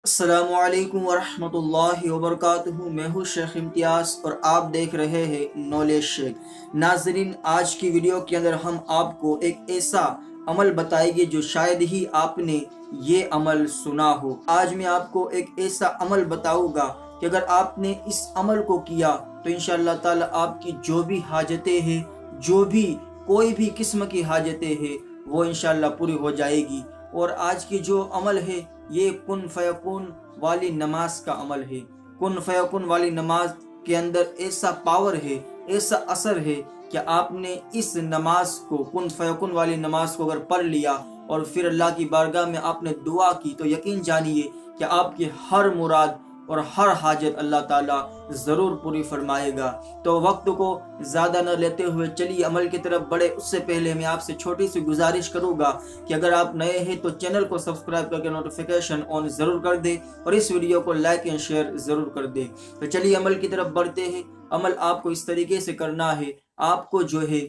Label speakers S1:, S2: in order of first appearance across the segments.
S1: अस्सलामुअलैकुम वरहमतुल्लाहि वबरकातुहू। मैं हूँ शेख इम्तियाज़ और आप देख रहे हैं नॉलेज शेख। नाजरीन, आज की वीडियो के अंदर हम आपको एक ऐसा अमल बताएंगे जो शायद ही आपने ये अमल सुना हो। आज मैं आपको एक ऐसा अमल बताऊंगा कि अगर आपने इस अमल को किया तो इंशाअल्लाह ताला आपकी जो भी हाजतें हैं, जो भी कोई भी किस्म की हाजतें हैं, वो इंशाअल्लाह पूरी हो जाएगी। और आज की जो अमल है ये कुन फयकुन वाली नमाज का अमल है। कुन फयकुन वाली नमाज के अंदर ऐसा पावर है, ऐसा असर है कि आपने इस नमाज को, कुन फयकुन वाली नमाज को अगर पढ़ लिया और फिर अल्लाह की बारगाह में आपने दुआ की तो यकीन जानिए कि आपकी हर मुराद और हर हाजत अल्लाह ताला ज़रूर पूरी फरमाएगा। तो वक्त को ज़्यादा न लेते हुए चलिए अमल की तरफ बढ़े। उससे पहले मैं आपसे छोटी सी गुजारिश करूँगा कि अगर आप नए हैं तो चैनल को सब्सक्राइब करके नोटिफिकेशन ऑन ज़रूर कर दें और इस वीडियो को लाइक एंड शेयर ज़रूर कर दें। तो चलिए अमल की तरफ बढ़ते हैं। अमल आपको इस तरीके से करना है, आपको जो है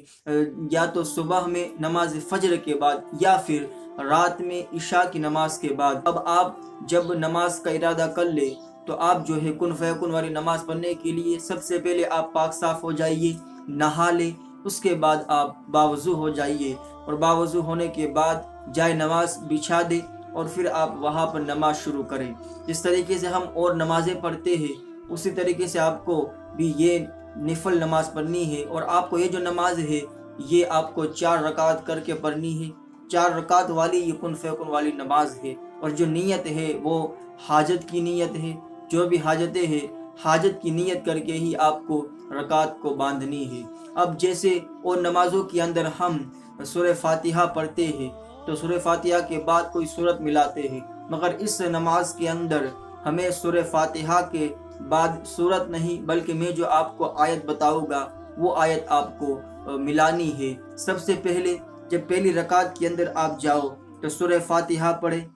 S1: या तो सुबह में नमाज फजर के बाद या फिर रात में इशा की नमाज के बाद, अब आप जब नमाज का इरादा कर ले तो आप जो है कुन फयकुन वाली नमाज पढ़ने के लिए सबसे पहले आप पाक साफ हो जाइए, नहा ले। उसके बाद आप बावजू हो जाइए और बावजू होने के बाद जाए नमाज बिछा दे और फिर आप वहाँ पर नमाज शुरू करें। जिस तरीके से हम और नमाजें पढ़ते हैं उसी तरीके से आपको भी ये निफल नमाज पढ़नी है। और आपको ये जो नमाज है ये आपको 4 रकात करके पढ़नी है। 4 रकात वाली ये कुन फयकुन वाली नमाज है। और जो नीयत है वो हाजत की नीयत है। जो भी हाजतें हैं, हाजत की नीयत करके ही आपको रकात को बांधनी है। अब जैसे और नमाजों के अंदर हम सूरह फातिहा पढ़ते हैं तो सूरह फातिहा के बाद कोई सूरत मिलाते हैं, मगर इस नमाज के अंदर हमें सूरह फातिहा के बाद सूरत नहीं बल्कि मैं जो आपको आयत बताऊंगा वो आयत आपको मिलानी है। सबसे पहले जब पहली रकात के अंदर आप जाओ तो सूरह फातिहा पढ़े।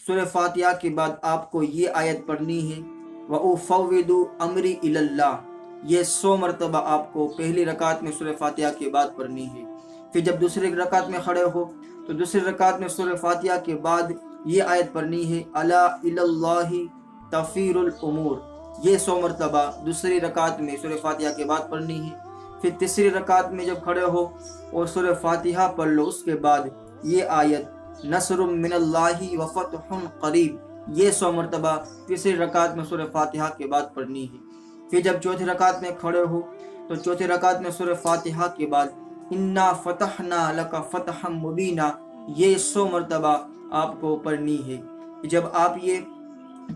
S1: सूरह फातिहा के बाद आपको ये आयत पढ़नी है, व उफ़व्विदु अमरी इलल्लाह। ये 100 मरतबा आपको पहली रकात में सूरह फातिहा के बाद पढ़नी है। फिर जब दूसरी रकात में खड़े हो तो दूसरी रकात में सूरह फातिहा के बाद ये आयत पढ़नी है, अला इलल्लाहि तफ़ीरुल उमूर। ये 100 मरतबा दूसरी रकात में सूरह फातिहा के बाद पढ़नी है। फिर तीसरी रकात में जब खड़े हो और सूरह फातिहा पढ़ लो उसके बाद ये आयत नसरुम मिनल्लाहि व फतहुन करीब, ये 100 मरतबा तीसरी रकात में सूरह फातिहा के बाद पढ़नी है। फिर जब चौथी रकात में खड़े हो तो चौथी रकात में सूरह फातिहा के बाद इन्ना फतहना लका फतहम मुबीना, ये 100 मरतबा आपको पढ़नी है। जब आप ये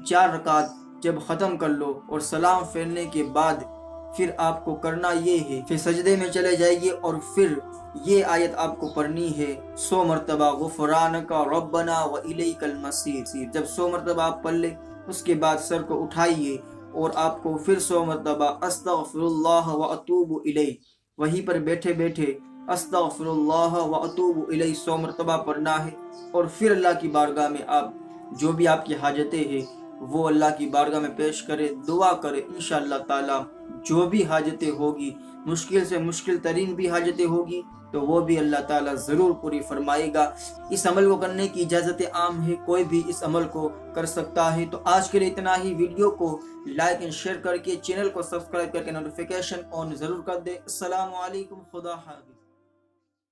S1: 4 रकात जब ख़त्म कर लो और सलाम फेरने के बाद फिर आपको करना ये है, फिर सजदे में चले जाइए और फिर ये आयत आपको पढ़नी है 100 मरतबा, गुफ़रानका रब्बना व इलैकल मसीर। जब 100 मरतबा आप पढ़ ले उसके बाद सर को उठाइए और आपको फिर 100 मरतबा अस्तग़फिरुल्लाह व अतूबु इलैह, वहीं पर बैठे बैठे अस्तग़फिरुल्लाह व अतूबु इलैह 100 मरतबा पढ़ना है। और फिर अल्लाह की बारगाह में आप जो भी आपकी हाजतें हैं वो अल्लाह की बारगाह में पेश करे, दुआ करे। इंशाअल्लाह ताला जो भी हाजतें होगी, मुश्किल से मुश्किल तरीन भी हाजतें होगी तो वो भी अल्लाह ताला ज़रूर पूरी फरमाएगा। इस अमल को करने की इजाज़त आम है, कोई भी इस अमल को कर सकता है। तो आज के लिए इतना ही। वीडियो को लाइक एंड शेयर करके चैनल को सब्सक्राइब करके नोटिफिकेशन ऑन ज़रूर कर दे। अस्सलामु अलैकुम, खुदा हाफ़िज़।